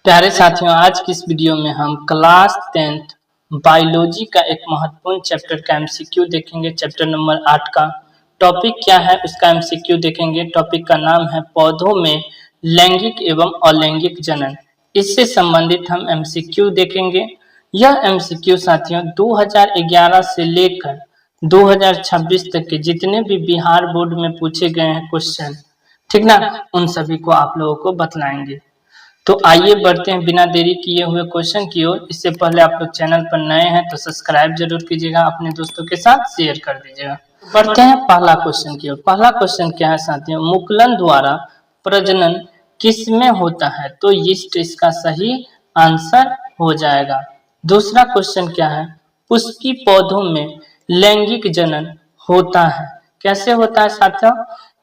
प्यारे साथियों, आज की इस वीडियो में हम क्लास 10th बायोलॉजी का एक महत्वपूर्ण चैप्टर का एमसीक्यू देखेंगे। चैप्टर नंबर 8 का टॉपिक क्या है उसका एमसीक्यू देखेंगे। टॉपिक का नाम है पौधों में लैंगिक एवं अलैंगिक जनन। इससे संबंधित हम एमसीक्यू देखेंगे। यह एमसीक्यू साथियों 2011 से लेकर 2026 तक के जितने भी बिहार बोर्ड में पूछे गए हैं क्वेश्चन, ठीक ना, उन सभी को आप लोगों को बतलाएंगे। तो आइए बढ़ते हैं बिना देरी किए हुए क्वेश्चन की ओर। इससे पहले आप लोग चैनल पर नए हैं तो सब्सक्राइब जरूर कीजिएगा, अपने दोस्तों के साथ शेयर कर दीजिएगा। बढ़ते हैं पहला क्वेश्चन की ओर। पहला क्वेश्चन क्या है साथियों, मुकुलन द्वारा प्रजनन किसमें होता है? तो यीस्ट इसका सही आंसर हो जाएगा। दूसरा क्वेश्चन क्या है, पुष्पी पौधों में लैंगिक जनन होता है, कैसे होता है साथियों?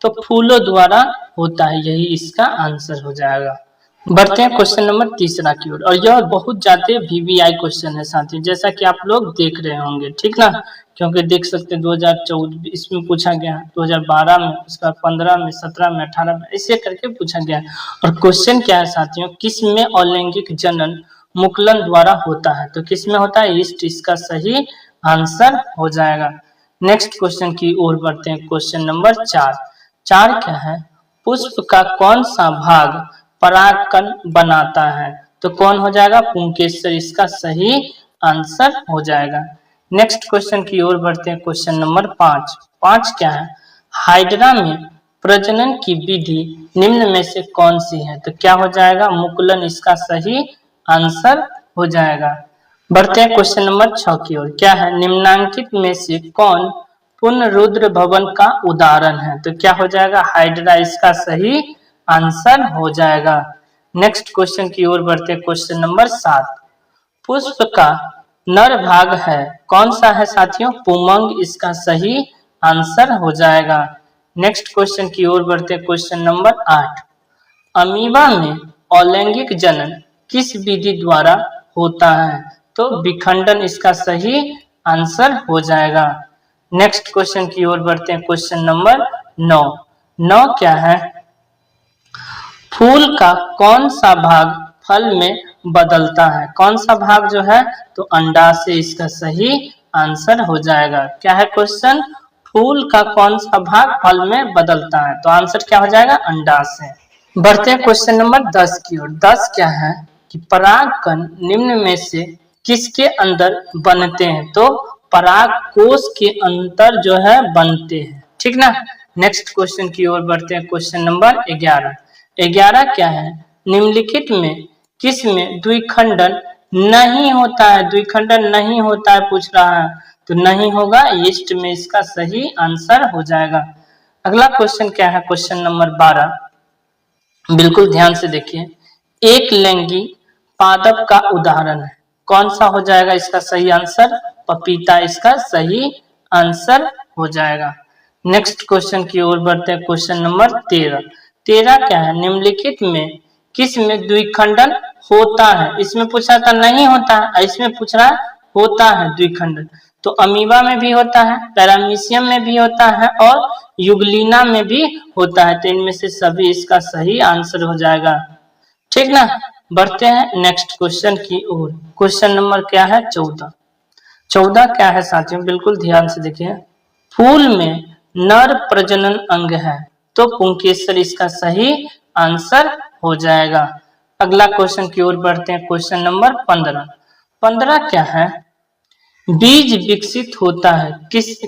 तो फूलों द्वारा होता है, यही इसका आंसर हो जाएगा। बढ़ते हैं क्वेश्चन नंबर तीसरा की ओर, और यह बहुत ज्यादा वीवीआई क्वेश्चन है साथियों, जैसा कि आप लोग देख रहे होंगे, ठीक ना, क्योंकि देख सकते हैं 2014 इसमें पूछा गया, 2012 में, उसका 15 में, 17 में, 18 में, ऐसे करके पूछा गया। और क्वेश्चन क्या है साथियों, किस में अलैंगिक जनन मुकुलन द्वारा होता है? तो किस में होता है? ईस्ट इसका सही आंसर हो जाएगा। नेक्स्ट क्वेश्चन की ओर बढ़ते हैं। क्वेश्चन नंबर 4 क्या है, पुष्प का कौन सा भाग परागकण बनाता है? तो कौन हो जाएगा? पुंकेसर इसका सही आंसर हो जाएगा। नेक्स्ट क्वेश्चन की ओर बढ़ते हैं। क्वेश्चन नंबर 5 क्या है, हाइड्रा में प्रजनन की विधि निम्न में से कौन सी है? तो क्या हो जाएगा? मुकुलन इसका सही आंसर हो जाएगा। बढ़ते हैं क्वेश्चन नंबर 6 की ओर। क्या है, निम्नांकित में से कौन पुनरुद्र भवन का उदाहरण है? तो क्या हो जाएगा? हाइड्रा इसका सही आंसर हो जाएगा। नेक्स्ट क्वेश्चन की ओर बढ़ते हैं। क्वेश्चन नंबर 7, पुष्प का नर भाग है, कौन सा है साथियों? पुमंग इसका सही आंसर हो जाएगा। नेक्स्ट क्वेश्चन की ओर बढ़ते हैं। क्वेश्चन नंबर 8, अमीबा में अलैंगिक जनन किस विधि द्वारा होता है? तो विखंडन इसका सही आंसर हो जाएगा। नेक्स्ट क्वेश्चन की ओर बढ़ते हैं। क्वेश्चन नंबर 9 क्या है, फूल का कौन सा भाग फल में बदलता है? कौन सा भाग जो है? तो अंडा से इसका सही आंसर हो जाएगा। क्या है क्वेश्चन, फूल का कौन सा भाग फल में बदलता है? तो आंसर क्या हो जाएगा? अंडा से। बढ़ते हैं क्वेश्चन नंबर 10 की ओर। 10 क्या है कि परागकण निम्न में से किसके अंदर बनते हैं? तो पराग कोश के अंदर जो है बनते हैं, ठीक ना। नेक्स्ट क्वेश्चन की ओर बढ़ते हैं। क्वेश्चन नंबर 11 क्या है, निम्नलिखित में किस में द्विखंडन नहीं होता है? द्विखंडन नहीं होता है पूछ रहा है, तो नहीं होगा, ईस्ट में इसका सही आंसर हो जाएगा। अगला क्वेश्चन क्या है, क्वेश्चन नंबर 12, बिल्कुल ध्यान से देखिए। एक लैंगी पादप का उदाहरण है, कौन सा हो जाएगा इसका सही आंसर? पपीता इसका सही आंसर हो जाएगा। नेक्स्ट क्वेश्चन की ओर बढ़ते हैं। क्वेश्चन नंबर 13 क्या है, निम्नलिखित में किस में द्विखंडन होता है? इसमें पूछा था नहीं होता है, इसमें पूछ रहा है होता है द्विखंडन। तो अमीबा में भी होता है, पैरामीशियम में भी होता है और युगलिना में भी होता है। तो इनमें से सभी इसका सही आंसर हो जाएगा, ठीक ना। बढ़ते हैं नेक्स्ट क्वेश्चन की ओर। क्वेश्चन नंबर क्या है, 14 क्या है साथियों, बिल्कुल ध्यान से देखिए। फूल में नर प्रजनन अंग है, तो पुंकेसर इसका सही आंसर हो जाएगा। अगला क्वेश्चन की ओर बढ़ते हैं। क्वेश्चन नंबर 15 क्या है, बीज विकसित होता है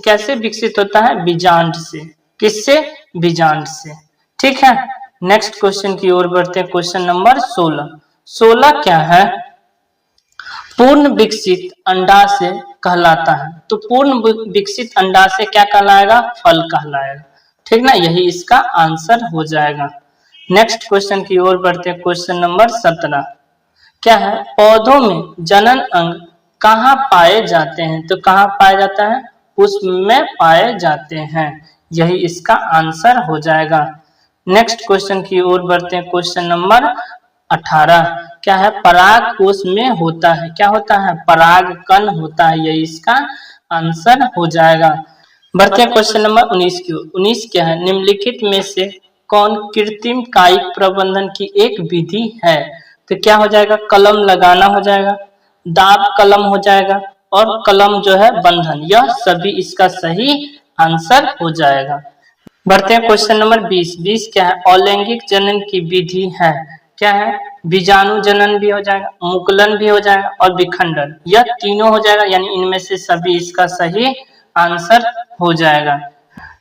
कैसे विकसित होता है? बीजांड से। किससे? बीजांड से, ठीक है। नेक्स्ट क्वेश्चन की ओर बढ़ते हैं। क्वेश्चन नंबर 16 क्या है, पूर्ण विकसित अंडाशय कहलाता है। तो पूर्ण विकसित अंडाशय क्या कहलाएगा? फल कहलाएगा, ठीक ना, यही इसका आंसर हो जाएगा। नेक्स्ट क्वेश्चन की ओर बढ़ते हैं। क्वेश्चन नंबर 17 क्या है, पौधों में जनन अंग कहाँ पाए जाते हैं? तो कहाँ पाया जाता है? पुष्प में पाए जाते हैं, यही इसका आंसर हो जाएगा। नेक्स्ट क्वेश्चन की ओर बढ़ते हैं। क्वेश्चन नंबर 18 क्या है, पराग कोश में होता है, क्या होता है? परागकण होता है, यही इसका आंसर हो जाएगा। बढ़ते हैं क्वेश्चन नंबर 19 की ओर। 19 क्या है, निम्नलिखित में से कौन कृत्रिम कायिक प्रबंधन की एक विधि है? तो क्या हो जाएगा, कलम लगाना हो जाएगा, दाब कलम हो जाएगा, और कलम जो है बंधन, यह सभी इसका सही आंसर हो जाएगा। बढ़ते हैं क्वेश्चन नंबर 20। 20 क्या है, अलैंगिक जनन की विधि है, क्या है, बीजाणु जनन भी हो जाएगा, मुकुलन भी हो जाएगा और विखंडन, यह तीनों हो जाएगा, यानी इनमें से सभी इसका सही आंसर हो जाएगा।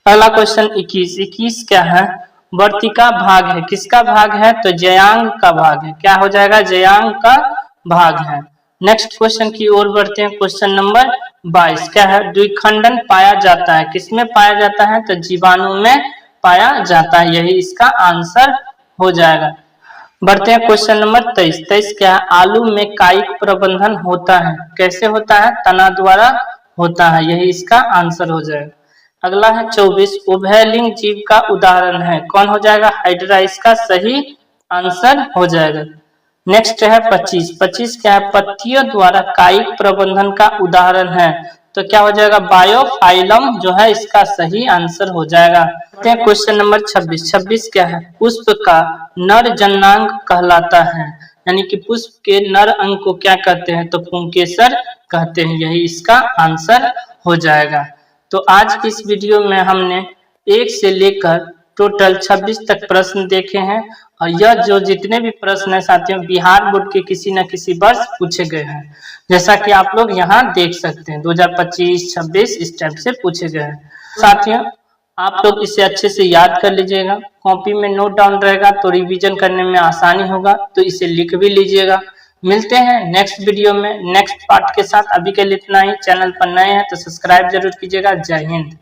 अगला क्वेश्चन 21। 21 क्या है, वर्तिका भाग है, किसका भाग है, तो जयांग का भाग है, क्या हो जाएगा, जयांग का भाग है। नेक्स्ट क्वेश्चन की ओर बढ़ते हैं, क्वेश्चन नंबर 22 क्या है, द्विखंडन पाया जाता है, किसमें पाया जाता है, तो जीवाणु में पाया जाता है, यही इसका आंसर हो जाएगा। बढ़ते हैं क्वेश्चन नंबर 23। 23 क्या है, आलू में कायिक प्रबंधन होता है, कैसे होता है, तना द्वारा होता है, यही इसका आंसर हो जाएगा। अगला है 24। उभयलिंग जीव का उदाहरण है, कौन हो जाएगा, हाइड्रा, इसका सही आंसर हो जाएगा। नेक्स्ट है 25। 25 क्या है, पत्तियों द्वारा कायिक प्रबंधन का उदाहरण है, तो क्या हो जाएगा, बायोफाइलम जो है इसका सही आंसर हो जाएगा। Question number 26। 26 क्या है, पुष्प का नर जननांग कहलाता है, यानी कि पुष्प के नर अंग को क्या कहते हैं, तो पुंकेसर कहते हैं, यही इसका आंसर हो जाएगा। तो आज की इस वीडियो में हमने 1 से लेकर टोटल 26 तक प्रश्न देखे हैं, और यह जो जितने भी प्रश्न है साथियों, बिहार बोर्ड के किसी न किसी वर्ष पूछे गए हैं, जैसा कि आप लोग यहाँ देख सकते हैं 2025, 26 इस टाइप से पूछे गए हैं। साथियों आप लोग इसे अच्छे से याद कर लीजिएगा, कॉपी में नोट डाउन रहेगा तो रिवीजन करने में आसानी होगा, तो इसे लिख भी लीजिएगा। मिलते हैं नेक्स्ट वीडियो में नेक्स्ट पार्ट के साथ। अभी के लिए इतना ही। चैनल पर नए हैं तो सब्सक्राइब जरूर कीजिएगा। जय हिंद।